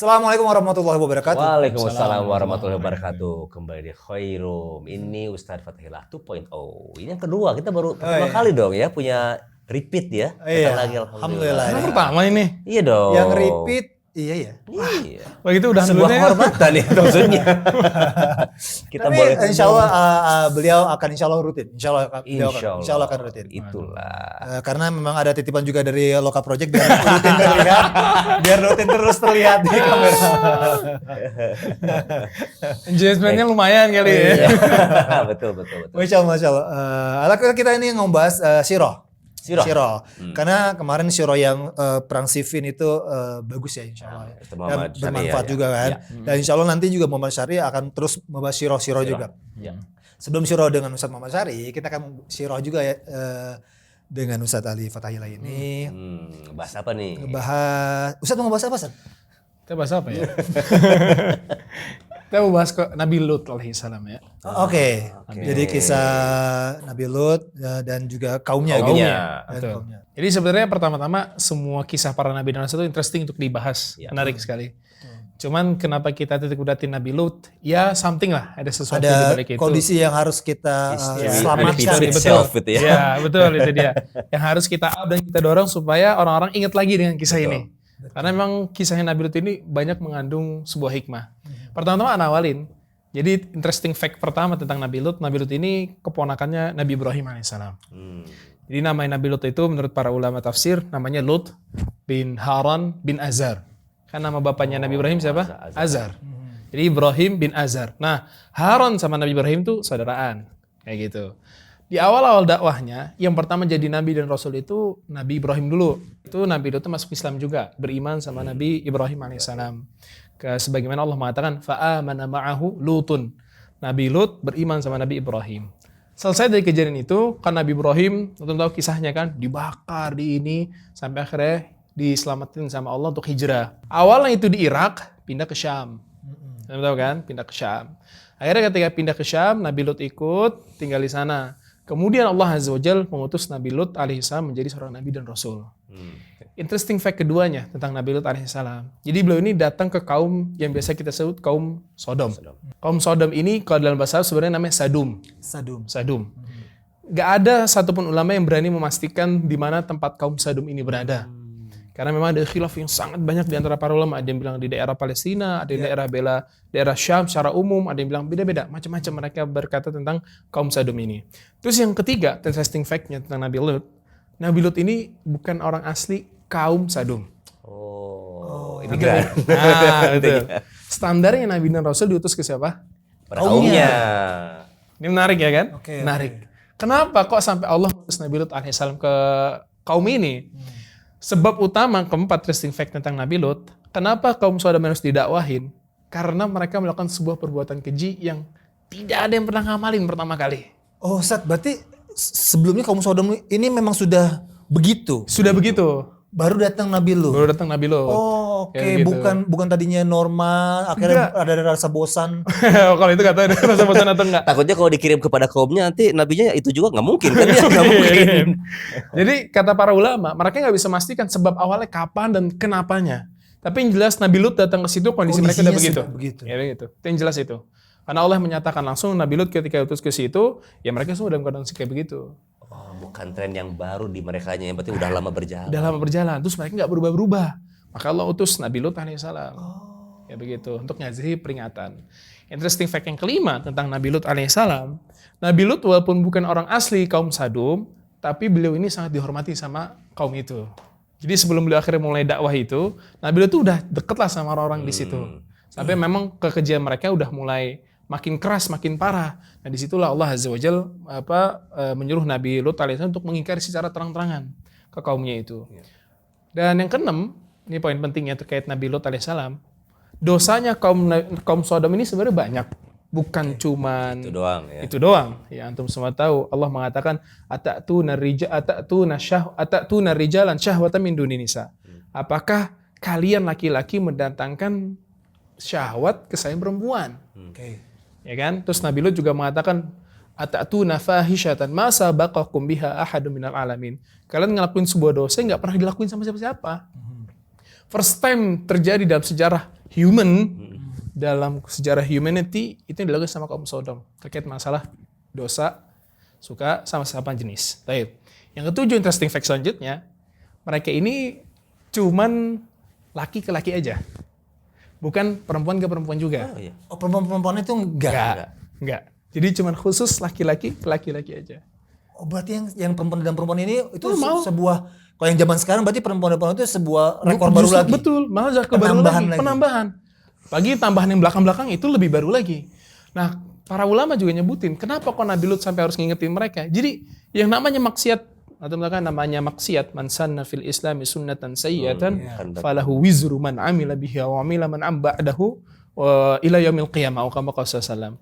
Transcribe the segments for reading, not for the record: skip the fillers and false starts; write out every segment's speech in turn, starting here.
Assalamualaikum warahmatullahi wabarakatuh. Waalaikumsalam warahmatullahi wabarakatuh. Kembali di Khairum. Ini Ustadz Fathillah 2.0. Ini yang kedua, kita baru pertama kali dong ya punya repeat ya. Iya. Lagi alhamdulillah. Yang pertama ini. Iya dong. Yang repeat, iya ya. Iya. Begitu udah Sebuah dulunya. kehormatan ya maksudnya. Kita Tapi boleh insya Allah beliau akan insya Allah rutin. Insya Allah akan rutin. Itulah. Karena memang ada titipan juga dari Loka Project biar rutin terlihat, biar rutin terus terlihat di kamera. Engagementnya lumayan kali ya. Iya. betul. Masya Allah. Kita ini membahas Syirah. Karena kemarin Syirah yang perang Siffin itu bagus ya insya Allah. Dan bermanfaat juga kan. Dan insya Allah nanti juga Muhammad Syari akan terus membahas Syirah juga. Ya. Sebelum Syirah dengan Ustadz Muhammad Syari, kita akan Syirah juga ya dengan Ustadz Ali Fathillah ini. Bahas apa nih? Ustadz mau ngebahas apa, Ustadz? Kita bahas apa ya? Kita mau bahas ke Nabi Lut alaihissalam ya. Oke. Jadi kisah Nabi Lut dan juga kaumnya. Betul. Jadi sebenarnya pertama-tama semua kisah para nabi dan rasul itu interesting untuk dibahas. Menarik sekali. Cuman kenapa kita titik bedatin Nabi Lut? Ya something lah, ada sesuatu di balik itu. Ada kondisi yang harus kita selamatkan. Betul. Ya, betul itu dia. Yang harus kita up dan kita dorong supaya orang-orang ingat lagi dengan kisah ini. Karena memang kisahnya Nabi Lut ini banyak mengandung sebuah hikmah. Pertama-tama awalin. Jadi interesting fact pertama tentang Nabi Lut ini keponakannya Nabi Ibrahim alaihissalam. Jadi nama Nabi Lut itu menurut para ulama tafsir namanya Lut bin Haran bin Azar. Kan nama bapaknya Nabi Ibrahim siapa? Azar. Jadi Ibrahim bin Azar. Nah, Haran sama Nabi Ibrahim itu saudaraan. Kayak gitu. Di awal-awal dakwahnya, yang pertama jadi Nabi dan Rasul itu Nabi Ibrahim dulu. Itu Nabi Lut itu masuk Islam juga. Beriman sama Nabi Ibrahim alaihissalam. Sebagaimana Allah mengatakan, fa'amana ma'ahu Lutun. Nabi Lut beriman sama Nabi Ibrahim. Selesai dari kejadian itu, kan Nabi Ibrahim, tentu tahu kisahnya kan, dibakar di ini, sampai akhirnya diselamatin sama Allah untuk hijrah. Awalnya itu di Irak, pindah ke Syam. Anda tahu kan? Pindah ke Syam. Akhirnya ketika pindah ke Syam, Nabi Lut ikut, tinggal di sana. Kemudian Allah Azza wa Jalla mengutus Nabi Lut alaihissalam menjadi seorang Nabi dan Rasul. Interesting fact keduanya tentang Nabi Lut alaihissalam. Jadi beliau ini datang ke kaum yang biasa kita sebut kaum Sodom. Kaum Sodom ini kalau dalam bahasa Arab sebenarnya namanya Sadum. Gak ada satupun ulama yang berani memastikan di mana tempat kaum Sadum ini berada. Karena memang ada khilaf yang sangat banyak di antara para ulama. Ada yang bilang di daerah Palestina, ada yang daerah Syam secara umum, ada yang bilang beda-beda. Macam-macam mereka berkata tentang kaum Sadum ini. Terus yang ketiga, interesting fact-nya tentang Nabi Lut ini bukan orang asli kaum Sadum. Ini kan. Nah, betul. Standarnya Nabi dan Rasul diutus ke siapa? Kaumnya. Ini menarik ya kan? Menarik. Kenapa kok sampai Allah mengutus Nabi Lut alaihissalam ke kaum ini? Sebab utama keempat interesting fact tentang Nabi Lut, kenapa kaum Sodom harus didakwahin? Karena mereka melakukan sebuah perbuatan keji yang tidak ada yang pernah ngamalin pertama kali. Oh, Ustadz, berarti sebelumnya kaum Sodom ini memang sudah begitu? Sudah begitu. Baru datang Nabi Lut? Oh, oke. Gitu. Bukan tadinya normal, akhirnya ada rasa bosan. Kalau itu kata ada rasa bosan atau enggak? Takutnya kalau dikirim kepada kaumnya nanti nabinya itu juga nggak mungkin kan? Nggak mungkin. Jadi kata para ulama, mereka nggak bisa memastikan sebab awalnya kapan dan kenapanya. Tapi yang jelas Nabi Lut datang ke situ kondisi mereka udah begitu. Ya begitu. Itu yang jelas itu. Karena Allah menyatakan langsung Nabi Lut ketika utus ke situ, ya mereka semua dalam kondisi kayak begitu. Oh, bukan tren yang baru di merekanya, yang berarti udah lama berjalan. Terus mereka nggak berubah-berubah. Maka Allah utus Nabi Lut alaihissalam. Ya begitu, untuk ngasih peringatan. Interesting fact yang kelima tentang Nabi Lut alaihissalam. Nabi Lut walaupun bukan orang asli kaum Sadum, tapi beliau ini sangat dihormati sama kaum itu. Jadi sebelum beliau akhirnya mulai dakwah itu, Nabi Lut tuh udah deket lah sama orang-orang di situ. Sampai memang kekejian mereka udah mulai makin keras, makin parah. Nah disitulah Allah Azza wa Jalla menyuruh Nabi Lut alaihissalam untuk mengingkari secara terang-terangan ke kaumnya itu. Dan yang keenam, ini poin pentingnya terkait Nabi Lut alaihissalam, dosanya kaum Sodom ini sebenarnya banyak. Bukan cuman itu doang. Ya antum semua tahu Allah mengatakan atatuna rijalan syahwatan min dunin nisa. Apakah kalian laki-laki mendatangkan syahwat ke selain perempuan? Ya kan? Terus Nabi Lut juga mengatakan atatuna fahishatan ma sabaqakum biha ahadun minal alamin. Kalian ngelakuin sebuah dosa yang enggak pernah dilakuin sama siapa-siapa. First time terjadi dalam sejarah human dalam sejarah humanity itu yang dilakukan sama kaum Sodom terkait masalah dosa suka sama sesama jenis. Baik. Yang ketujuh, interesting fact selanjutnya, mereka ini cuman laki ke laki aja, bukan perempuan ke perempuan juga. Oh, perempuan itu enggak. Jadi cuman khusus laki-laki ke laki-laki aja. Oh, berarti yang perempuan dan perempuan ini itu sebuah, kalau yang zaman sekarang berarti perempuan dan perempuan itu sebuah rekor baru lagi. Betul, malah penambahan. Bagi tambahan yang belakang-belakang itu lebih baru lagi. Nah, para ulama juga nyebutin, kenapa kok Nabi Lut sampai harus ngingetin mereka? Jadi, yang namanya maksiat, atau misalkan namanya maksiat, man sanna fil islami sunnatan sayyatan, falahu wizru man amila biha wa amila man amba'dahu ila yaumil qiyamah, atau kama qala sallallahu.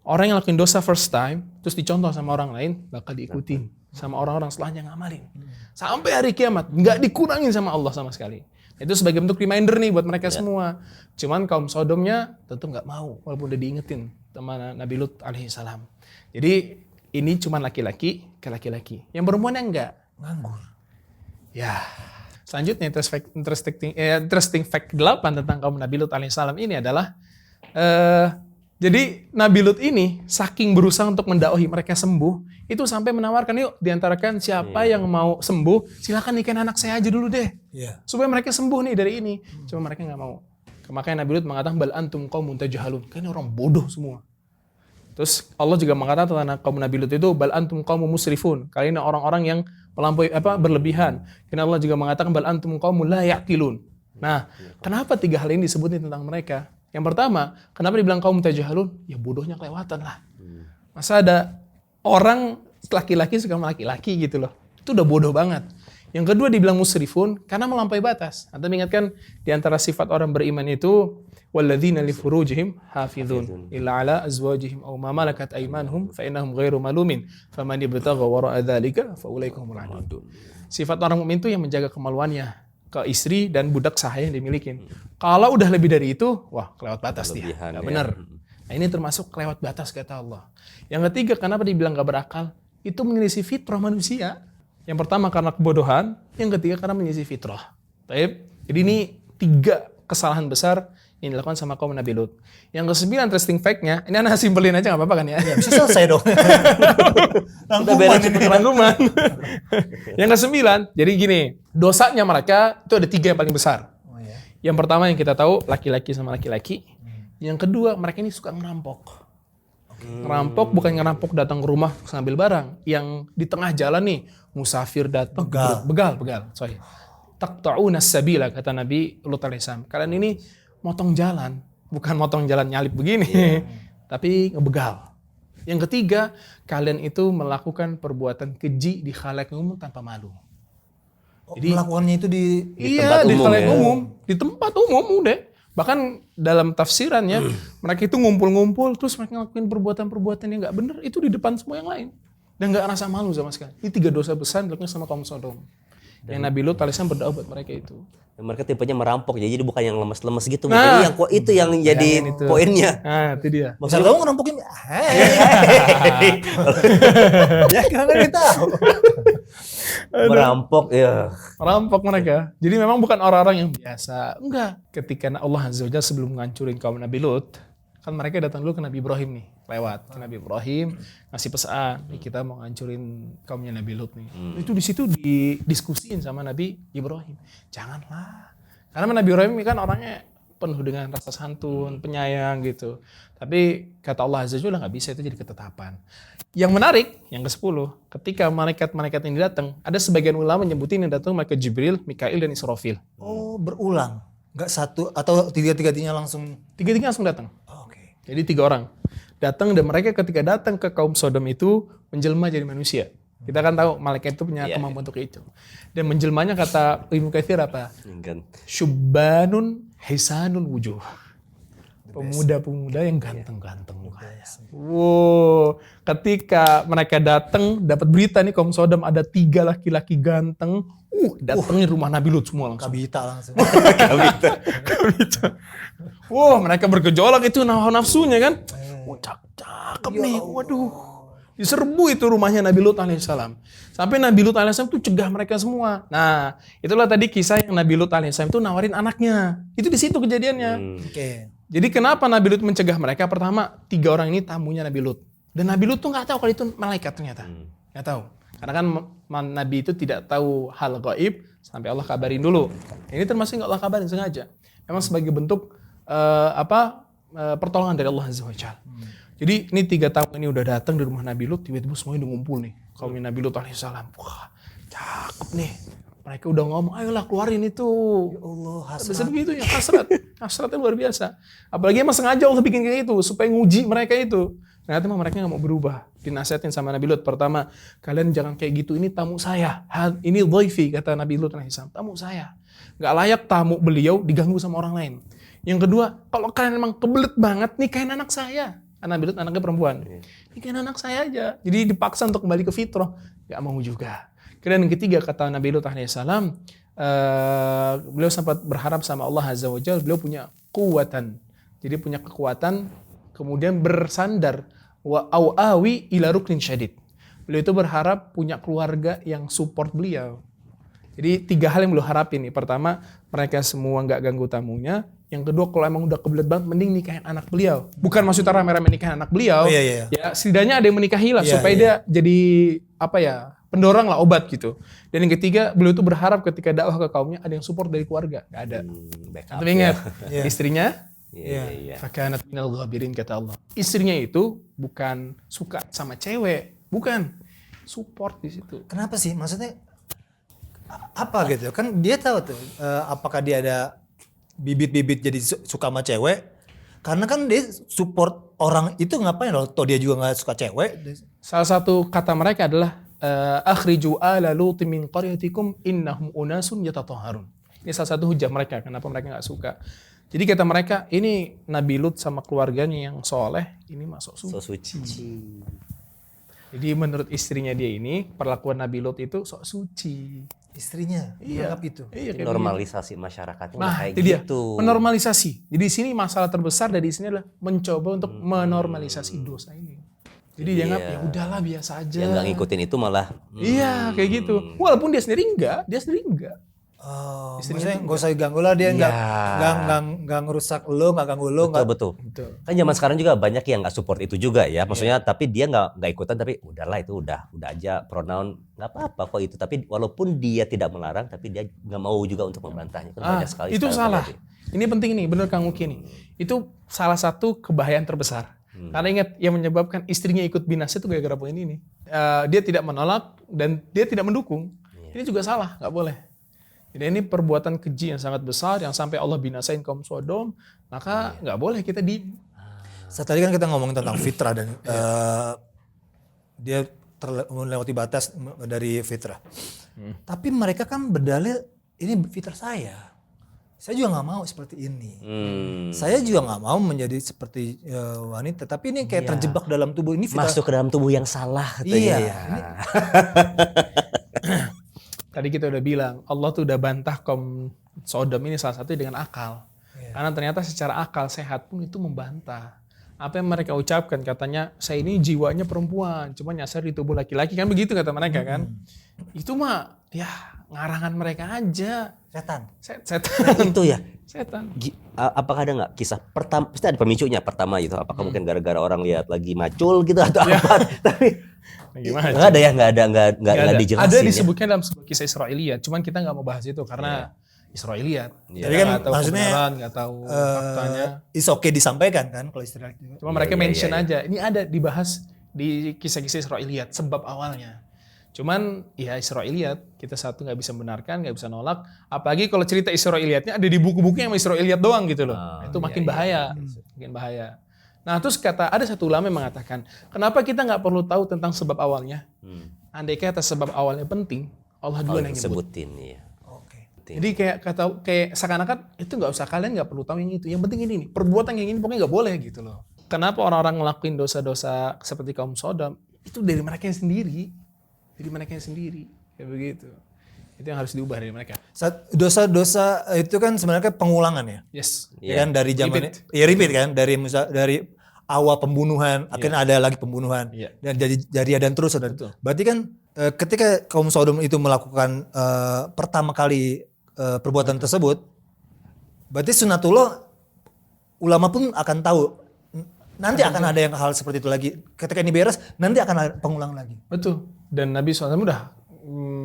Orang yang lakuin dosa first time, terus dicontoh sama orang lain, bakal diikutin sama orang-orang setelahnya ngamalin. Sampai hari kiamat, nggak dikurangin sama Allah sama sekali. Itu sebagai bentuk reminder nih buat mereka semua. Cuman kaum Sodomnya tentu nggak mau, walaupun udah diingetin sama Nabi Lut alaihi salam. Jadi ini cuma laki-laki ke laki-laki. Yang perempuannya enggak. Nganggur. Ya. Selanjutnya interesting fact 8 tentang kaum Nabi Lut alaihi salam ini adalah jadi Nabi Lut ini saking berusaha untuk mendakwahi mereka sembuh, itu sampai menawarkan, yuk diantarakan siapa yang mau sembuh, silakan nikahin anak saya aja dulu deh. Supaya mereka sembuh nih dari ini. Cuma mereka nggak mau. Makanya Nabi Lut mengatakan bal antum qaumun tajhalun. Kayaknya orang bodoh semua. Terus Allah juga mengatakan tentang kaum Nabi Lut itu bal antum qaumun musrifun. Kalian orang-orang yang melampaui berlebihan. Karena Allah juga mengatakan bal antum qaumun la yaqilun. Nah, kenapa 3 hal ini disebutin tentang mereka? Yang pertama, kenapa dibilang kaum tajhalun? Ya bodohnya kelewatan lah. Masa ada orang laki-laki suka sama laki-laki gitu loh. Itu udah bodoh banget. Yang kedua dibilang musrifun karena melampaui batas. Anda mengingatkan di antara sifat orang beriman itu walladzina li furujihim hafizun illa ala azwajihim aw ma malakat aymanuhum fa innahum ghairu malumin faman ibtagha wara'a dzalika fa ulaika humul adun. Sifat orang mukmin itu yang menjaga kemaluannya ke istri dan budak sahaya yang dimiliki. Kalau udah lebih dari itu, wah kelewat batas dia. Nggak benar. Nah, ini termasuk kelewat batas kata Allah. Yang ketiga, kenapa dibilang gak berakal? Itu menyelisih fitrah manusia. Yang pertama karena kebodohan, yang ketiga karena menyelisih fitrah. Baik. Jadi ini 3 kesalahan besar yang dilakukan sama kaum Nabi Lut. Yang ke-9 interesting fact-nya, ini anak simpelin aja gak apa-apa kan ya? Ya bisa selesai dong. Rangkuman. Yang ke-9, jadi gini, dosanya mereka itu ada 3 yang paling besar. Yang pertama yang kita tahu, laki-laki sama laki-laki. Yang kedua, mereka ini suka ngerampok. Ngerampok bukan ngerampok datang ke rumah sambil barang. Yang di tengah jalan nih, musafir datang. Begal. Sorry. Taqta'una sabila, kata Nabi Lut alaihissalam. Kalian ini motong jalan, bukan motong jalan nyalip begini, tapi ngebegal. Yang ketiga, kalian itu melakukan perbuatan keji di khalayak umum tanpa malu. Jadi melakukannya itu di tempat umum, di khalayak umum, di tempat umum udah. Bahkan dalam tafsirannya, mereka itu ngumpul-ngumpul, terus mereka ngelakuin perbuatan-perbuatan yang nggak benar, itu di depan semua yang lain. Dan nggak rasa malu sama sekali. Ini 3 dosa besar dilakukan sama kaum Sodom. Yang Nabi Lut alaihissalam berdoa buat mereka itu. Mereka tipenya merampok, jadi bukan yang lemes-lemes gitu. Nah, itu yang jadi poinnya. Nah, itu dia. Maksud kamu ngerampokin? Ya kan kita tahu. Merampok ya. Merampok mereka. Jadi memang bukan orang-orang yang biasa. Enggak. Ketika Allah Azza wa Jalla sebelum ngancurin kaum Nabi Lut, kan mereka datang dulu ke Nabi Ibrahim nih. Lewat ke Nabi Ibrahim, ngasih pesan, nih kita mau ngancurin kaumnya Nabi Lut nih. Itu di situ didiskusiin sama Nabi Ibrahim. Janganlah. Karena Nabi Ibrahim kan orangnya penuh dengan rasa santun, penyayang gitu. Tapi kata Allah Azza wa Jalla nggak bisa, itu jadi ketetapan. Yang menarik, yang ke-10, ketika malaikat-malaikat ini datang, ada sebagian ulama nyebutin yang datang malaikat Jibril, Mikail, dan Israfil. Oh, berulang. Nggak satu atau tiga-tiganya langsung? Tiga-tiganya langsung datang. Jadi 3 orang datang, dan mereka ketika datang ke kaum Sodom itu menjelma jadi manusia. Kita kan tahu malaikat itu punya kemampuan untuk itu. Dan menjelmanya kata Ibnu Katsir apa? Syubbanun hisanul wujuh. Pemuda-pemuda yang ganteng-ganteng mukanya. Wow, ketika mereka datang dapat berita nih kaum Sodom ada 3 laki-laki ganteng. Datengin rumah Nabi Lut semua langsung. Kabita langsung. Kabita. Wow, mereka bergejolak itu nafsunya kan. Cakep nih, waduh. Diserbu itu rumahnya Nabi Lut alaihissalam. Sampai Nabi Lut alaihissalam itu cegah mereka semua. Nah, itulah tadi kisah yang Nabi Lut alaihissalam itu nawarin anaknya. Itu di situ kejadiannya. Oke. Jadi kenapa Nabi Lut mencegah mereka? Pertama, 3 orang ini tamunya Nabi Lut. Dan Nabi Lut tuh nggak tahu kalau itu malaikat ternyata. Nggak tahu. Karena kan Nabi itu tidak tahu hal gaib sampai Allah kabarin dulu. Ini termasuk nggak Allah kabarin sengaja. Memang sebagai bentuk pertolongan dari Allah Azza wa Jalla. Jadi ini 3 tamu ini udah datang di rumah Nabi Lut, tiba-tiba semuanya udah ngumpul nih. Kaumnya Nabi Lut alaihissalam. Wah, cakep nih. Mereka udah ngomong, ayolah keluarin itu. Ya Allah, Bisa hasrat. begitu ya, hasrat. Hasratnya luar biasa. Apalagi emang sengaja Allah bikin kayak itu, supaya nguji mereka itu. Ternyata mereka gak mau berubah. Dinasihatin sama Nabi Lut. Pertama, kalian jangan kayak gitu, ini tamu saya. Ini dhaifi, kata Nabi Lut alaihissalam. Tamu saya. Gak layak tamu beliau diganggu sama orang lain. Yang kedua, kalau kalian emang kebelet banget, nikahin anak saya. Nabi Lut anaknya perempuan. Nikahin anak saya aja. Jadi dipaksa untuk kembali ke fitrah. Gak mau juga. Kemudian yang ketiga, kata Nabi Lut alaihissalam, beliau sempat berharap sama Allah Azza wa Jalla, beliau punya kuwatan. Jadi punya kekuatan, kemudian bersandar wa awi ila ruknin syadid. Beliau itu berharap punya keluarga yang support beliau. Jadi 3 hal yang beliau harapin nih. Pertama, mereka semua nggak ganggu tamunya. Yang kedua, kalau emang udah kebelet banget, mending nikahin anak beliau. Bukan maksudnya rame-rame nikahin anak beliau. Oh, iya. Ya setidaknya ada yang menikahi lah, supaya dia jadi pendorong lah, obat gitu. Dan yang ketiga, beliau itu berharap ketika dakwah ke kaumnya ada yang support dari keluarga. Gak ada. Tapi ingat, istrinya fakanat minal ghabirin, kata Allah. Istrinya itu bukan suka sama cewek, bukan, support di situ. Kenapa sih? Maksudnya apa gitu? Kan dia tahu tuh apakah dia ada bibit-bibit jadi suka sama cewek. Karena kan dia support orang itu ngapain loh? Toh dia juga nggak suka cewek. Salah satu kata mereka adalah akhriju ala lutim min qaryatikum innahum unasun yatatahharun. Ini salah satu hujah mereka kenapa mereka nggak suka. Jadi kata mereka, ini Nabi Lut sama keluarganya yang soleh, ini masuk suci. Jadi menurut istrinya dia ini, perlakuan Nabi Lut itu sok suci. Istrinya menganggap itu. Iya, Normalisasi masyarakatnya kayak itu dia. gitu. Menormalisasi. Jadi di sini masalah terbesar dari sini adalah mencoba untuk menormalisasi dosa ini. Jadi dianggap ya udahlah biasa aja. Yang nggak ngikutin itu malah. Iya kayak gitu. Walaupun dia sendiri enggak. Oh, maksudnya nggak usah diganggu lah, dia nggak ngerusak lo, nggak ganggu lo. Betul. Kan zaman sekarang juga banyak yang nggak support itu juga ya. Maksudnya tapi dia nggak ikutan, tapi udahlah itu udah aja pronoun nggak apa-apa kok itu. Tapi walaupun dia tidak melarang, tapi dia nggak mau juga untuk membantahnya. Kan banyak sekali. Itu salah. Ini penting nih, bener Kang Uki nih. Itu salah satu kebahayaan terbesar. Karena ingat yang menyebabkan istrinya ikut binasa itu gara-gara poin ini. Dia tidak menolak dan dia tidak mendukung. Ini juga salah, nggak boleh. Jadi ini perbuatan keji yang sangat besar yang sampai Allah binasain kaum Sodom, maka nggak boleh kita Tadi kan kita ngomongin tentang fitrah dan dia melewati batas dari fitrah. Tapi mereka kan berdalil ini fitrah saya. Saya juga nggak mau seperti ini. Saya juga nggak mau menjadi seperti wanita. Tapi ini kayak terjebak dalam tubuh ini. Masuk ke dalam tubuh yang salah. Iya. Tadi kita udah bilang, Allah tuh udah bantah kaum Sodom ini salah satu dengan akal. Karena ternyata secara akal sehat pun itu membantah. Apa yang mereka ucapkan, katanya saya ini jiwanya perempuan, cuma nyasar di tubuh laki-laki, kan begitu kata mereka kan. Itu mah ya ngarangan mereka aja. Setan. Itu ya. Setan. Apakah ada nggak kisah pertama? Pasti ada pemicunya pertama gitu. Apakah mungkin gara-gara orang lihat lagi macul gitu atau apa? Tapi nggak ada ya, nggak dijelasin. Ada disebutkan dalam sebuah kisah Israiliyat. Cuman kita nggak mau bahas itu karena Israiliyat. Jadi kan maksudnya nggak tahu faktanya. Is okay disampaikan kan kalau Israiliyat. Cuma mereka mention aja. Ini ada dibahas di kisah-kisah Israiliyat sebab awalnya. Cuman ya Israiliyat kita satu nggak bisa benarkan, nggak bisa nolak. Apalagi kalau cerita Israiliyatnya ada di buku-buku yang Israiliyat doang gitu loh. Itu makin bahaya, makin bahaya. Nah terus ada satu ulama yang mengatakan, kenapa kita nggak perlu tahu tentang sebab awalnya? Andai kata sebab awalnya penting, Allah duluan yang sebutin. Ya. Jadi kayak seakan-akan itu nggak usah, kalian nggak perlu tahu yang itu. Yang penting ini nih, perbuatan yang ini pokoknya nggak boleh gitu loh. Kenapa orang-orang ngelakuin dosa-dosa seperti kaum Sodom? Itu dari mereka yang sendiri. Jadi mereka yang sendiri, kayak begitu. Itu yang harus diubah dari mereka. Dosa-dosa itu kan sebenarnya pengulangan ya. Yes. Ya kan dari zaman repeat kan dari awal pembunuhan, akhirnya ada lagi pembunuhan dan jadi dan terus. Berarti kan ketika kaum Sodom itu melakukan pertama kali perbuatan tersebut, berarti sunatullah ulama pun akan tahu nanti akan ada yang hal seperti itu lagi. Ketika ini beres, nanti akan ada pengulang lagi. Betul. Dan Nabi SAW udah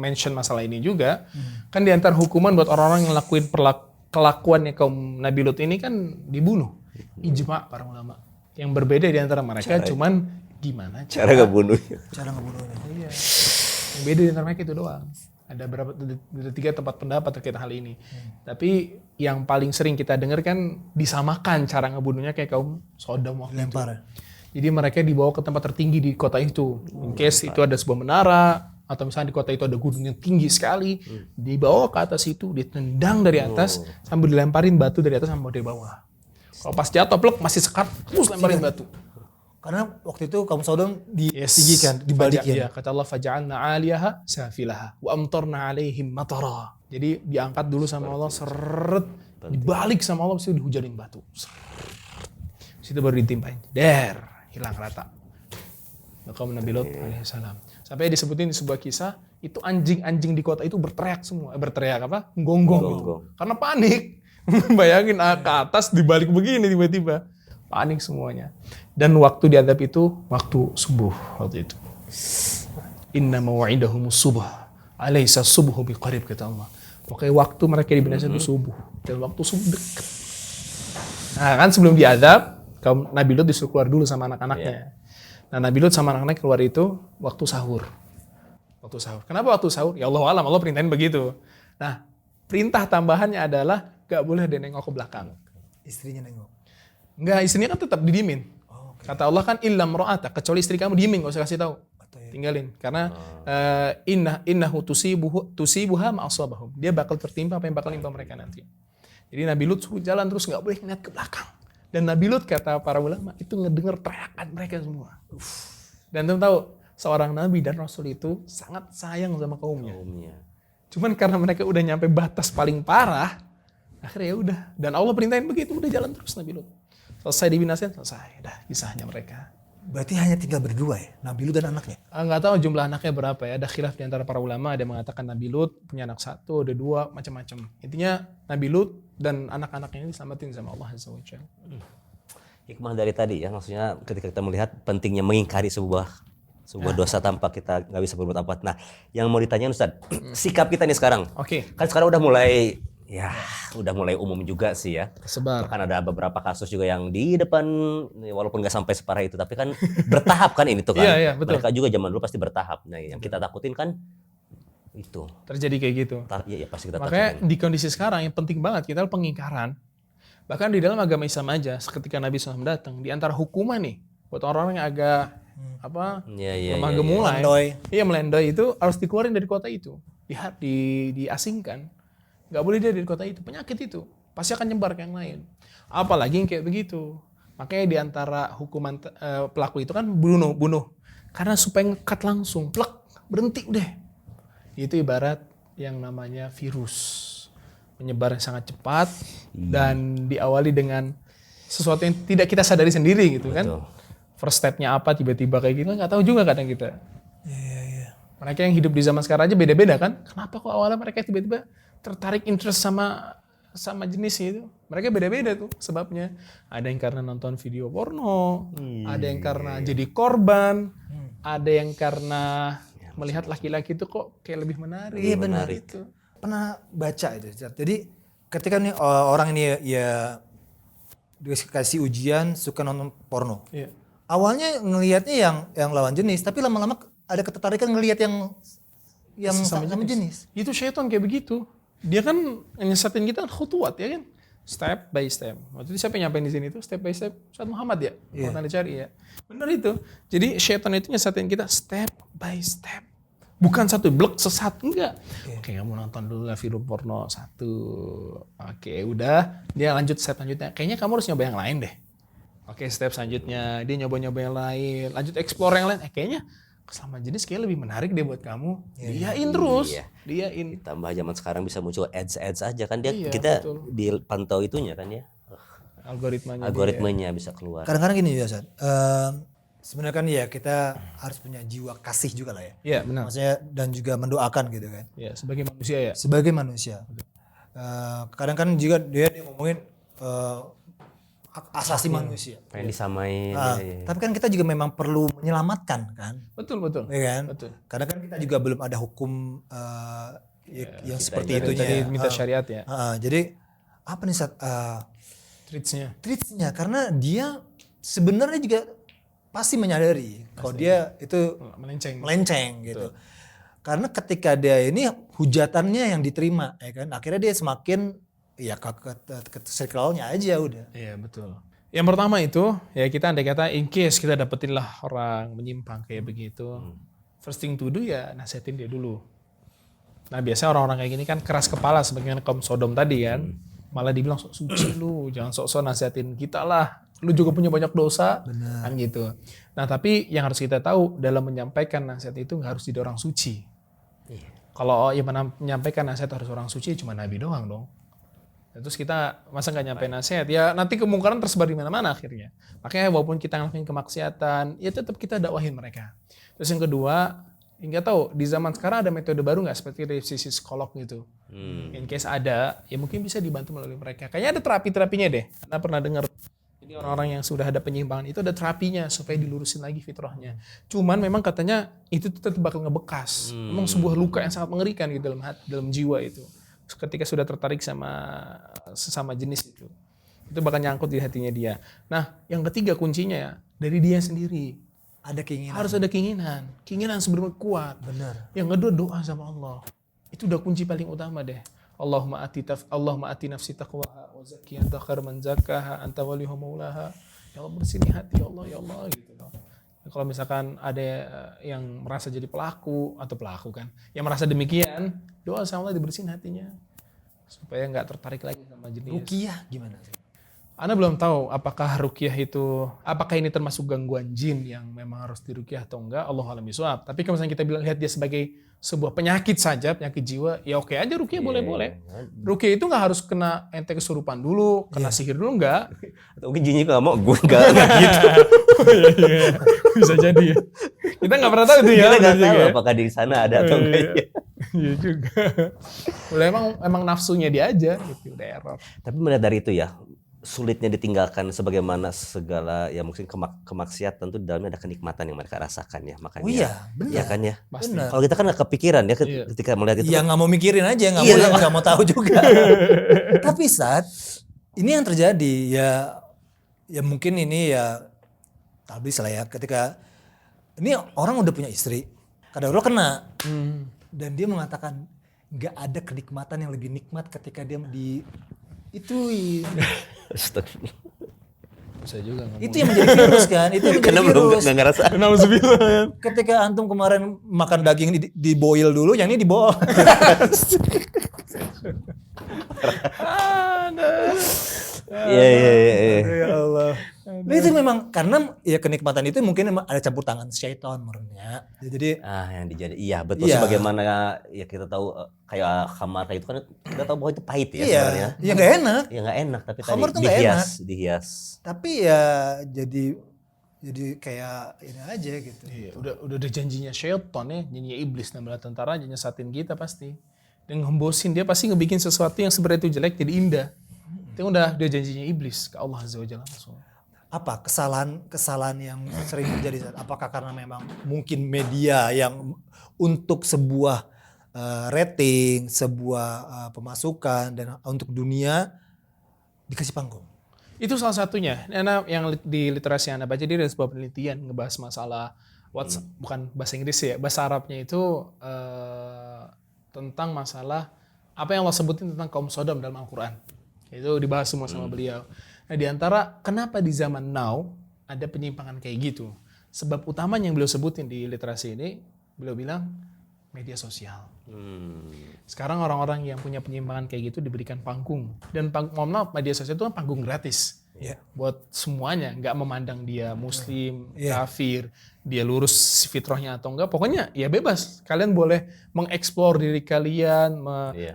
mention masalah ini juga. Kan di antara hukuman buat orang-orang yang lakuin kelakuannya kaum Nabi Lut ini kan dibunuh. Ijma para ulama. Yang berbeda di antara mereka cuman gimana cara ngebunuhnya. Iya. Yang beda di antara mereka itu doang. Ada berapa 3 tempat pendapat terkait hal ini. Tapi yang paling sering kita dengar kan disamakan cara ngebunuhnya kayak kaum Sodom waktu itu. Jadi mereka dibawa ke tempat tertinggi di kota itu. In case itu ada sebuah menara atau misalnya di kota itu ada gunung yang tinggi sekali, dibawa ke atas itu, ditendang dari atas sambil dilemparin batu dari atas sampai dari bawah. Kalau pas jatuh plek masih sekat, terus lemparin batu. Karena waktu itu kaum Sodom ditinggikan, dibalikin. Iya, kata Allah faja'alna 'aliyaha safilaha wa amtarna 'alaihim matara. Jadi diangkat dulu sama Allah, seret, dibalik sama Allah, terus dihujanin batu. Situ baru ditimpain. Hilang rata. Kaum Nabi Lut alaihissalam. Sampai disebutin di sebuah kisah, itu anjing-anjing di kota itu berteriak semua. Berteriak apa? Gonggong gitu. Karena panik. Bayangin ke atas dibalik begini tiba-tiba. Panik semuanya. Dan waktu diadab itu, waktu subuh waktu itu. Inna maw'idahumus subuh. Alaysa subuhu biqarib, kata Allah. Pokoknya waktu mereka dibinasakan itu subuh. Dan waktu subuh dekat. Nah kan sebelum diadab, kaum Nabi Lut disuruh keluar dulu sama anak-anaknya. Nah Nabi Lut sama anak-anaknya keluar itu waktu sahur. Waktu sahur. Kenapa waktu sahur? Ya Allah alam, Allah perintahin begitu. Nah perintah tambahannya adalah gak boleh dia nengok ke belakang. Istrinya nengok? Enggak, istrinya kan tetap didiemin. Kata Allah kan illam ro'ata, kecuali istri kamu diemin, gak usah kasih tahu. Tinggalin. Karena innahu tusibuha ma'asabahum. Dia bakal tertimpa apa yang bakal nimpa mereka nanti. Jadi Nabi Lut suruh jalan terus gak boleh ngeliat ke belakang. Dan Nabi Lut kata para ulama itu ngedenger teriakan mereka semua. Dan teman tahu seorang nabi dan rasul itu sangat sayang sama kaumnya. Cuman karena mereka udah nyampe batas paling parah, akhirnya ya udah. Dan Allah perintahin begitu, udah jalan terus Nabi Lut. Selesai dibinasain, selesai. Dah kisahnya mereka. Berarti hanya tinggal berdua ya, Nabi Lut dan anaknya? Nggak tahu jumlah anaknya berapa ya. Ada khilaf di antara para ulama. Ada yang mengatakan Nabi Lut punya anak 1, ada 2, macam-macam. Intinya Nabi Lut dan anak-anaknya ini diselamatin sama Allah Azza wa Jalla. Hikmah dari tadi ya, maksudnya ketika kita melihat pentingnya mengingkari sebuah dosa tanpa kita nggak bisa berbuat apa. Nah, yang mau ditanya Ustaz, sikap kita nih sekarang. Kan sekarang udah mulai umum juga sih ya. Sebar. Bahkan ada beberapa kasus juga yang di depan, walaupun nggak sampai separah itu, tapi kan bertahap kan ini tuh kan. Iya, betul. Mereka juga zaman dulu pasti bertahap. Nah, yang kita takutin kan itu. Terjadi kayak gitu. Iya, pasti kita Makanya takutin. di kondisi sekarang yang penting banget kita pengingkaran. Bahkan di dalam agama Islam aja, ketika Nabi SAW datang, di antara hukuman nih, buat orang-orang yang agak lemah gemulai, melendoi itu harus dikeluarin dari kota itu, diasingkan. Gak boleh dia dari kota itu, penyakit itu pasti akan nyebar ke yang lain. Apalagi yang kayak begitu. Makanya di antara hukuman pelaku itu kan bunuh. Karena supaya ngekat langsung, plek, berhenti udah. Itu ibarat yang namanya virus. Menyebar yang sangat cepat dan diawali dengan sesuatu yang tidak kita sadari sendiri gitu. Betul. Kan. First step-nya apa tiba-tiba kayak gitu, nggak tahu juga kadang kita. Iya. Mereka yang hidup di zaman sekarang aja beda-beda kan. Kenapa kok awalnya mereka tiba-tiba tertarik interest sama jenis itu? Mereka beda-beda tuh sebabnya. Ada yang karena nonton video porno, ada yang karena jadi korban, ada yang karena melihat laki-laki itu kok kayak lebih menarik. Iya benar itu. Pernah baca itu. Jadi ketika nih orang ini ya dikasih ujian suka nonton porno. Iya. Awalnya ngelihatnya yang lawan jenis, tapi lama-lama ada ketertarikan ngelihat yang sama jenis. Itu syaitan kayak begitu. Dia kan nyesatin kita khutuwat ya kan. Step by step. Waktu itu siapa yang nyampein di sini itu step by step. Ustaz Muhammad ya. Mau dicari ya. Benar itu. Jadi syaitan itu nyesatin kita step by step. Bukan satu blok sesat, enggak. Oke, kamu nonton dulu lah film porno 1. Oke, udah. Dia lanjut step selanjutnya. Kayaknya kamu harus nyoba yang lain deh. Oke, step selanjutnya dia nyoba-nyoba yang lain. Lanjut explore yang lain. Kayaknya sama jenis kayak lebih menarik deh buat kamu. Diain terus. Diain. Ditambah zaman sekarang bisa muncul ads aja kan dia kita dipantau itunya kan ya. Algoritmanya bisa keluar. Kadang-kadang gini ya Ustaz, sebenarnya kan ya kita harus punya jiwa kasih juga lah ya. Iya benar. Maksudnya dan juga mendoakan gitu kan. Ya sebagai manusia ya. Sebagai manusia. Kadang kan juga dia ngomongin hak asasi manusia. Pengen disamain. Tapi kan kita juga memang perlu menyelamatkan kan. Betul. Ya kan? Betul. Karena kan kita juga belum ada hukum yang seperti itunya. Tadi minta syariat ya. Jadi apa nih Sat? Treatsnya karena dia sebenarnya juga pasti menyadari kalau dia itu melenceng gitu. Karena ketika dia ini hujatannya yang diterima ya kan, akhirnya dia semakin ya ke circle-nya aja udah. Iya betul. Yang pertama itu ya kita andai kata in case kita dapetin lah orang menyimpang kayak begitu, first thing to do ya nasihatin dia dulu. Nah biasanya orang-orang kayak gini kan keras kepala sebagaimana kaum Sodom tadi kan, malah dibilang sok suci lu, jangan sok-sok nasihatin kita lah, lu juga punya banyak dosa, kan gitu. Nah tapi yang harus kita tahu dalam menyampaikan nasihat itu nggak harus jadi orang suci. Kalau yang menyampaikan nasihat harus orang suci cuma Nabi doang dong. Terus kita masa nggak nyampe nasihat ya nanti kemungkaran tersebar di mana-mana akhirnya. Makanya walaupun kita ngelakuin kemaksiatan ya tetap kita dakwahin mereka. Terus yang kedua, nggak tahu di zaman sekarang ada metode baru nggak seperti dari sisi psikolog gitu. In case ada ya mungkin bisa dibantu melalui mereka. Kayaknya ada terapi-terapinya deh. Karena pernah dengar jadi orang-orang yang sudah ada penyimpangan itu ada terapinya supaya dilurusin lagi fitrahnya. Cuman memang katanya itu tetap bakal ngebekas. Memang sebuah luka yang sangat mengerikan gitu dalam jiwa itu. Ketika sudah tertarik sama sesama jenis itu bakal nyangkut di hatinya dia. Nah, yang ketiga kuncinya ya dari dia sendiri. Ada keinginan. Harus ada keinginan sebenarnya kuat. Benar. Yang kedua doa sama Allah. Itu udah kunci paling utama deh. Allahumma ati nafsi taqwaha wa zakkiha anta khairu man zakkaha anta waliyuha maulaha. Ya Allah bersini hati ya Allah gitu loh. Kalau misalkan ada yang merasa jadi pelaku kan, yang merasa demikian, doa sama Allah dibersihin hatinya supaya nggak tertarik lagi sama jenis. Ruqyah gimana sih? Ana belum tahu apakah apakah ini termasuk gangguan jin yang memang harus diruqyah atau enggak, Allah alam bisawab. Tapi kalau misalnya kita lihat dia sebagai sebuah penyakit saja, penyakit jiwa, ya oke aja ruqyah boleh-boleh. Ruqyah itu nggak harus kena ente kesurupan dulu, kena sihir dulu enggak. Atau mungkin jinnya nggak mau, gue nggak gitu. Iya. Bisa jadi ya. Kita nggak pernah tahu itu ya. Kita nggak tahu apakah di sana ada atau enggak. Iya juga. Udah emang nafsunya dia aja, gitu udah error. Tapi melihat dari itu ya, sulitnya ditinggalkan sebagaimana segala ya mungkin kemaksiatan itu dalamnya ada kenikmatan yang mereka rasakan ya makanya. Oh iya, benar. Ya kan ya. Benar. Kalau kita kan nggak kepikiran ya ketika melihat itu. Ya nggak mau mikirin aja, nggak mau tahu juga. Tapi saat ini yang terjadi ya mungkin ini ya habis lah ya ketika ini orang udah punya istri, kadang-kadang kena dan dia mengatakan nggak ada kenikmatan yang lebih nikmat ketika dia ituin. Astagfirullah. Bisa juga ngomong. Itu yang menjadi virus kan? Itu yang menjadi Karena belum virus. nggak ngerasa. Ketika antum kemarin makan daging di boil dulu, yang ini di boil. Iya. Ya Allah. Nah, itu memang karena ya kenikmatan itu mungkin ada campur tangan syaitan menurutnya. Jadi yang dijadi betul sebagaimana ya kita tahu kayak khamar kayak itu kan kita tahu bahwa itu pahit ya sebenarnya. Iya nggak enak. Ya nggak enak tapi khamar tadi dihias. Tapi ya jadi kayak ini aja gitu. Iya, udah ada janjinya syaitan ya, janjinya iblis dan bala tentara nyesatin kita pasti. Dan ngembosin dia pasti ngebikin sesuatu yang sebenarnya itu jelek jadi indah. Itu udah janjinya iblis ke Allah Azza wa Jalla langsung. Apa kesalahan yang sering terjadi? Apakah karena memang mungkin media yang untuk sebuah rating, sebuah pemasukan dan untuk dunia dikasih panggung? Itu salah satunya. Karena yang di literasi yang Anda baca dia ada sebuah penelitian ngebahas masalah bukan bahasa Inggris ya, bahasa Arabnya itu tentang masalah apa yang Allah sebutin tentang kaum Sodom dalam Al-Quran. Itu dibahas semua sama beliau. Nah di antara kenapa di zaman now ada penyimpangan kayak gitu. Sebab utamanya yang beliau sebutin di literasi ini, beliau bilang media sosial. Sekarang orang-orang yang punya penyimpangan kayak gitu diberikan panggung. Dan mohon maaf, media sosial itu kan panggung gratis. Buat semuanya, nggak memandang dia muslim, kafir, dia lurus fitrahnya atau enggak. Pokoknya ya bebas. Kalian boleh mengeksplor diri kalian,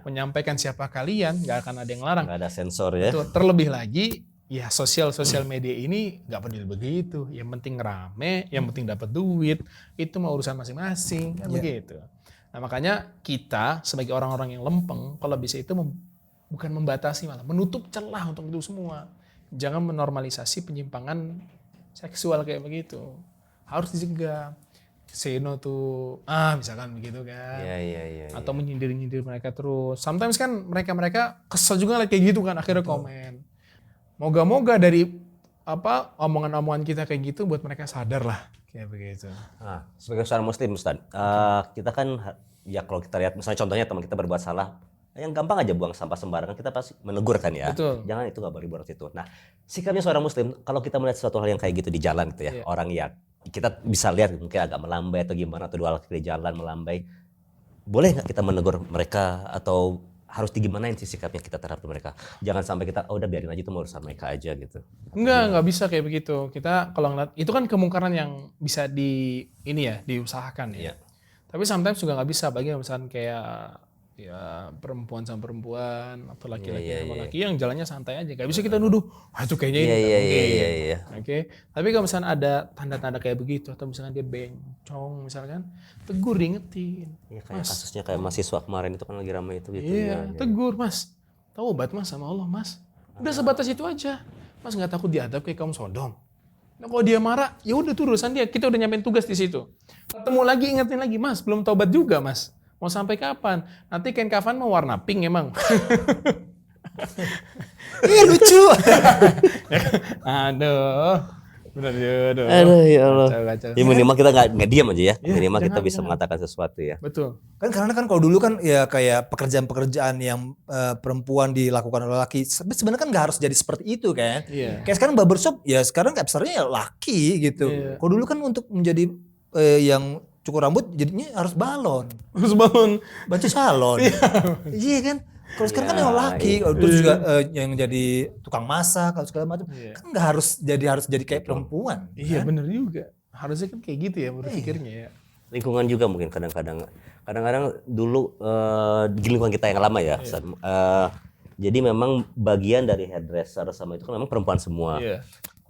menyampaikan siapa kalian, nggak akan ada yang larang. Nggak ada sensor ya. Terlebih lagi, ya sosial media ini nggak peduli begitu. Yang penting rame, yang penting dapat duit, itu mau urusan masing-masing kan begitu. Nah makanya kita sebagai orang-orang yang lempeng, kalau bisa itu bukan membatasi malah menutup celah untuk itu semua. Jangan menormalisasi penyimpangan seksual kayak begitu. Harus dicegah. Say no to misalkan begitu kan. Iya. Atau menyindir-nyindir mereka terus. Sometimes kan mereka kesel juga lah kayak gitu kan akhirnya komen. Moga-moga dari omongan-omongan kita kayak gitu buat mereka sadar lah kayak begitu. Nah, sebagai seorang muslim Ustaz, kita kan ya kalau kita lihat misalnya contohnya teman kita berbuat salah, yang gampang aja buang sampah sembarangan kita pasti menegur kan ya. Betul. Jangan itu nggak boleh buat itu. Nah, sikapnya seorang muslim kalau kita melihat suatu hal yang kayak gitu di jalan gitu ya, orang yang kita bisa lihat mungkin agak melambai atau gimana atau dua kaki di jalan melambai, boleh nggak kita menegur mereka atau harus digimanain sih sikapnya kita terhadap mereka? Jangan sampai kita udah biarin aja itu mau urusan mereka aja gitu. Nggak bisa kayak begitu. Kita kalau ngeliat itu kan kemungkaran yang bisa diusahakan ya. Tapi sometimes juga nggak bisa bagi misalkan kayak ya perempuan sama perempuan atau laki-laki sama laki yang jalannya santai aja. Gak bisa kita nuduh, itu kayaknya ini Iya. Oke. Tapi kalau misalnya ada tanda-tanda kayak begitu atau misalnya dia bencong misalkan, tegur diingetin. Ya, kayak kasusnya kayak mahasiswa kemarin itu kan lagi ramai itu gitu. Iya, tegur Mas. Taubat Mas sama Allah Mas. Udah sebatas itu aja. Mas nggak takut diadab kayak kaum Sodom. Nah, kalau dia marah, ya udah tuh urusan dia. Kita udah nyampein tugas di situ. Ketemu lagi ingetin lagi, Mas, belum taubat juga, Mas. Mau sampai kapan? Nanti kain kafan mau warna pink emang. Lucu. Aduh. Benar ya. Aduh ya Allah. Kacau. Ya minimal kita nggak diam aja ya. Minimal kita bisa mengatakan sesuatu ya. Betul. Kan karena kan kalau dulu kan ya kayak pekerjaan-pekerjaan yang perempuan dilakukan oleh laki, sebenarnya kan nggak harus jadi seperti itu kan. Iya. Kayak sekarang barbershop ya sekarang kayak besarnya ya laki gitu. Iya. Kalau dulu kan untuk menjadi yang cukur rambut jadinya harus balon. Harus bangun. Baju salon. Iya kan? Kalau sekarang kan yang laki, terus juga yang jadi tukang masak atau segala macam, kan nggak harus jadi kayak perempuan. Iya benar juga. Harusnya kan kayak gitu ya berpikirnya ya. Lingkungan juga mungkin kadang-kadang dulu di lingkungan kita yang lama ya. Jadi memang bagian dari hairdresser sama itu kan memang perempuan semua.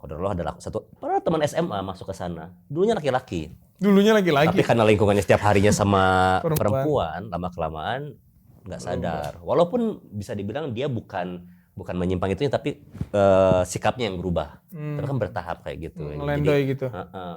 Qadarullah ada satu padahal teman SMA masuk ke sana. Dulunya laki-laki. Tapi karena lingkungannya setiap harinya sama perempuan lama-kelamaan nggak sadar. Walaupun bisa dibilang dia bukan menyimpang itu tapi sikapnya yang berubah. Tapi kan bertahap kayak gitu. Melendoy gitu.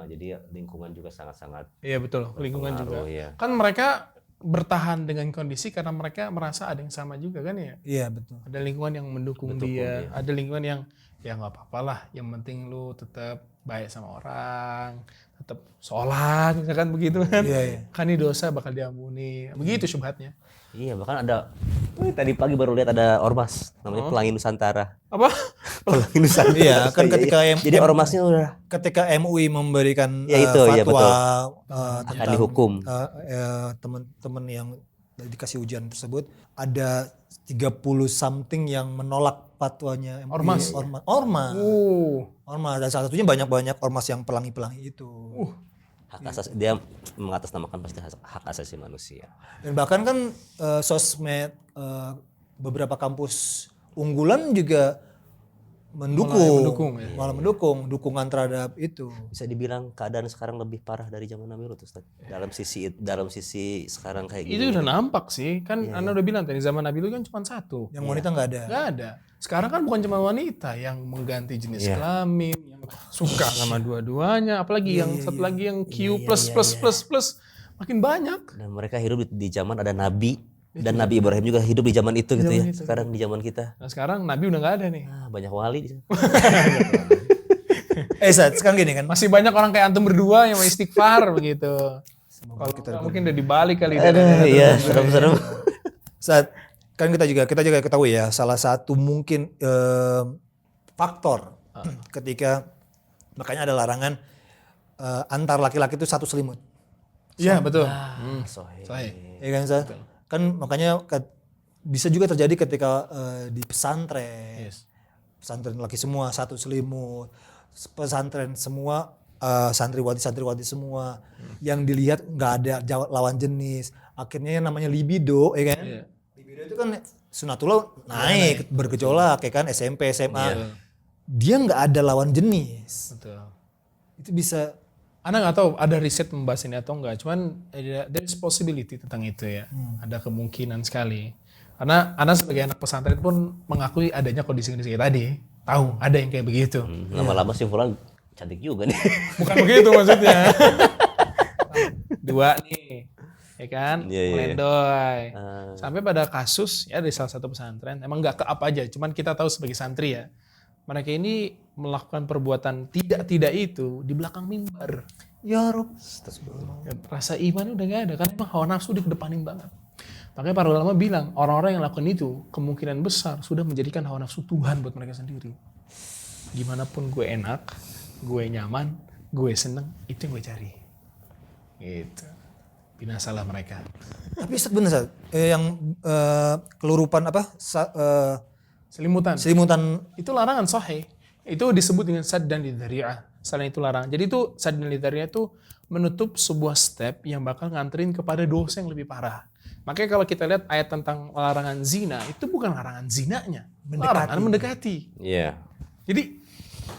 Jadi lingkungan juga sangat-sangat. Iya betul, lingkungan juga. Ya. Kan mereka bertahan dengan kondisi karena mereka merasa ada yang sama juga kan ya. Iya betul. Ada lingkungan yang mendukung dia, ada lingkungan yang ya nggak apa-apa lah. Yang penting lu tetap baik sama orang, tetap sholat, misalkan begitu kan. Kan ini dosa bakal diampuni. Begitu syubhatnya. Iya, bahkan ada tadi pagi baru lihat ada ormas namanya Pelangi Nusantara. Apa? Pelangi Nusantara. Iya, kan ketika jadi ormasnya udah ketika MUI memberikan fatwa tentang dihukum teman-teman yang dikasih ujian tersebut, ada 30 something yang menolak fatwanya MUI. Ormas. Dan salah satunya banyak ormas yang pelangi-pelangi itu. Hak asasi, dia mengatasnamakan pasti hak asasi manusia. Dan bahkan kan sosmed beberapa kampus unggulan juga malah mendukung dukungan terhadap itu. Bisa dibilang keadaan sekarang lebih parah dari zaman Nabi Lut, Ustaz. Dalam sisi sekarang kayak Itu udah nampak sih. Kan Anda udah bilang tadi zaman Nabi Lut kan cuma satu. Yang wanita nggak ada. Nggak ada. Sekarang kan bukan cuma wanita yang mengganti jenis kelamin, yang suka sama dua-duanya, apalagi yang satu lagi yang Q plus makin banyak. Dan mereka hidup di zaman ada Nabi. Dan Nabi Ibrahim juga hidup di zaman itu gitu ya. Sekarang di zaman kita. Nah sekarang Nabi udah nggak ada nih. Banyak wali di sana. Sekarang gini kan. Masih banyak orang kayak antum berdua yang mau istighfar begitu. Kalau kita mungkin udah dibalik kali. Iya, serem-serem. Saat kan kita juga ketahui ya, salah satu mungkin faktor ketika makanya ada larangan antar laki-laki itu satu selimut. Iya betul. Sahih. Ya kan Sa? Kan makanya bisa juga terjadi ketika di pesantren. Pesantren laki semua satu selimut. Pesantren semua santriwati semua. Yang dilihat nggak ada lawan jenis. Akhirnya yang namanya libido, ya kan? Libido itu kan sunatullah naik bergejolak, ya kan? SMP, SMA. dia nggak ada lawan jenis. Betul. Itu bisa. Ana nggak tahu ada riset membahas ini atau enggak, cuman there is possibility tentang itu ya. Ada kemungkinan sekali. Karena Ana sebagai anak pesantren pun mengakui adanya kondisi-kondisi kayak tadi. Tahu ada yang kayak begitu. Lama-lama si Fulan cantik juga nih. Bukan begitu maksudnya. 2 nih, ya kan? Melendoy. Sampai pada kasus ya dari salah satu pesantren, emang nggak ke apa aja, cuman kita tahu sebagai santri ya. Mereka ini melakukan perbuatan tidak itu di belakang mimbar. Ya Rob. Rasa iman udah gak ada, karena emang hawa nafsu dikedepanin banget. Makanya para ulama bilang, orang-orang yang lakukan itu kemungkinan besar sudah menjadikan hawa nafsu Tuhan buat mereka sendiri. Gimana pun gue enak, gue nyaman, gue seneng, itu yang gue cari. Gitu. Binasalah mereka. Tapi bener Ustaz, yang kelurupan apa? Selimutan. Itu larangan sahih. Itu disebut dengan sad dan lidhari'ah. Selain itu larangan. Jadi itu sad dan lidhari'ah itu menutup sebuah step yang bakal nganterin kepada dosa yang lebih parah. Makanya kalau kita lihat ayat tentang larangan zina, itu bukan larangan zinanya. Larangan mendekati. Iya. Jadi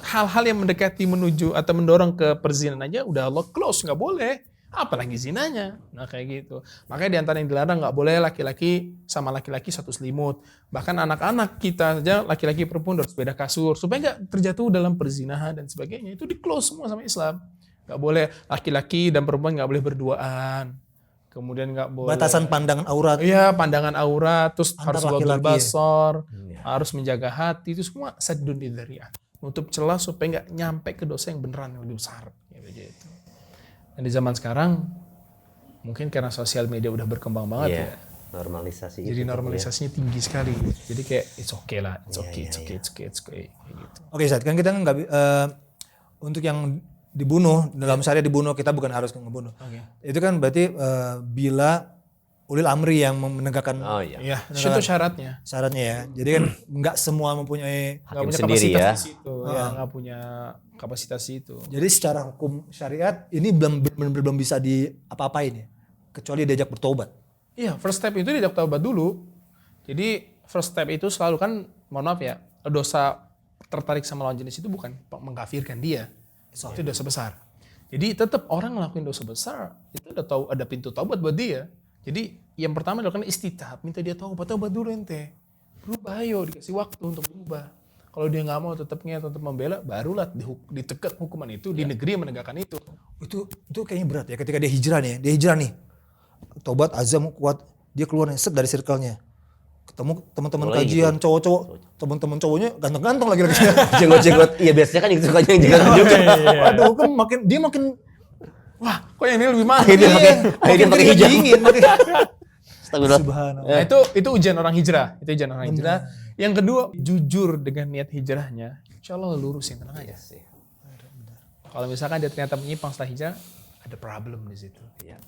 hal-hal yang mendekati menuju atau mendorong ke perzinahan aja udah Allah close, nggak boleh. Apalagi zinanya. Nah kayak gitu. Makanya diantara yang dilarang nggak boleh laki-laki sama laki-laki satu selimut. Bahkan anak-anak kita aja laki-laki perempuan harus beda kasur supaya nggak terjatuh dalam perzinahan dan sebagainya. Itu di close semua sama Islam. Nggak boleh laki-laki dan perempuan nggak boleh berduaan. Kemudian nggak boleh. Batasan pandangan aurat. Iya, pandangan aurat. Terus harus ghadul basar, Ya. harus menjaga hati. Itu semua saddun lidzari'ah. Nutup celah supaya nggak nyampe ke dosa yang beneran yang lebih besar. Gitu. Dan di zaman sekarang mungkin karena sosial media udah berkembang banget ya. Normalisasi. Jadi normalisasinya tinggi sekali. Jadi kayak it's okay lah, it's okay kayak gitu. Oke, Ustaz, kan kita nggak untuk yang dibunuh dalam syariat dibunuh, kita bukan harus ngebunuh. Itu kan berarti bila ulil amri yang menegakkan. Iya, itu syaratnya. Syaratnya ya. Jadi kan nggak semua mempunyai hakim sendiri ya. Nggak punya kapasitas itu. Jadi secara hukum syariat ini belum bisa diapa-apain ya, kecuali diajak bertobat. Iya, first step itu diajak taubat dulu. Jadi first step itu selalu kan, mohon maaf ya, dosa tertarik sama lawan jenis itu bukan mengkafirkan dia. Itu dosa besar. Jadi tetap orang ngelakuin dosa besar, itu ada pintu taubat buat dia. Jadi yang pertama dilakukan istitahab, minta dia taubat dulu ente. Berubah ayo, dikasih waktu untuk berubah. Kalau dia nggak mau tetap membela, barulah ditekan hukuman itu di negeri yang menegakkan itu. Itu kayaknya berat ya ketika dia hijrah nih. Tobat azam kuat, dia keluar nih set dari circle-nya. Ketemu teman-teman kajian gitu. Cowok-cowok, teman-teman cowoknya ganteng-ganteng lagi. Jenggot-jenggot. Iya biasanya kan itu sukanya yang jenggot juga. Waduh, kan makin wah, kok yang ini lebih mahal. Akhirnya pakai hijab. Dingin, Subhanallah. Nah, itu ujian orang hijrah. Yang kedua, jujur dengan niat hijrahnya. Insya Allah lurusin, tenang aja sih. Kalau misalkan dia ternyata menyimpang setelah hijrah, ada problem di situ. Iya.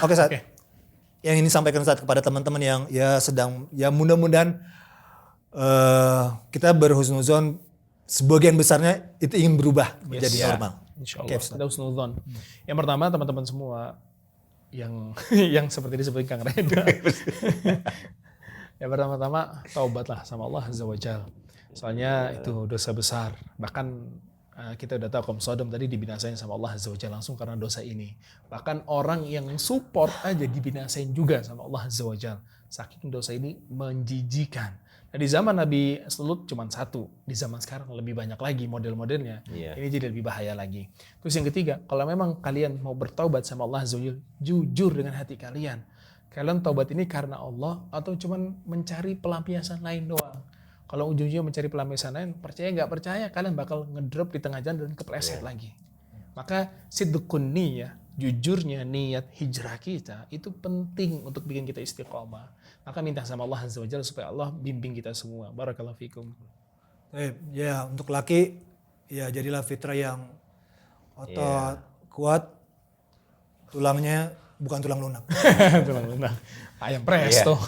Oke, Saat. Yang ini sampaikan Saat kepada teman-teman yang ya sedang, ya mudah-mudahan kita berhusnuzon sebagian besarnya itu ingin berubah menjadi normal. Insya Allah. Ada husnuzon. Yang pertama teman-teman semua yang seperti disebut Kang Reda. Yang pertama-tama taubatlah sama Allah Azza wa Jalla. Soalnya itu dosa besar. Bahkan kita udah tahu kaum Sodom tadi dibinasain sama Allah Azza wa Jalla langsung karena dosa ini. Bahkan orang yang support aja dibinasain juga sama Allah Azza wa Jalla. Saking dosa ini menjijikan. Nah, di zaman Nabi Lut cuma satu. Di zaman sekarang lebih banyak lagi model-modelnya. Ini jadi lebih bahaya lagi. Terus yang ketiga, kalau memang kalian mau bertaubat sama Allah Azza wa Jalla, jujur dengan hati kalian. Kalian taubat ini karena Allah atau cuma mencari pelampiasan lain doang. Kalau ujung-ujungnya mencari pelampiasan lain, percaya nggak percaya, kalian bakal ngedrop di tengah jalan dan kepleset lagi. Maka sidqun niyah, jujurnya niat hijrah kita, itu penting untuk bikin kita istiqomah. Maka minta sama Allah Azza wa Jalla supaya Allah bimbing kita semua. Barakallahu fikum. Ya, untuk laki, ya jadilah fitrah yang otot, kuat, tulangnya bukan tulang lunak. Tulang lunak. Ayam presto.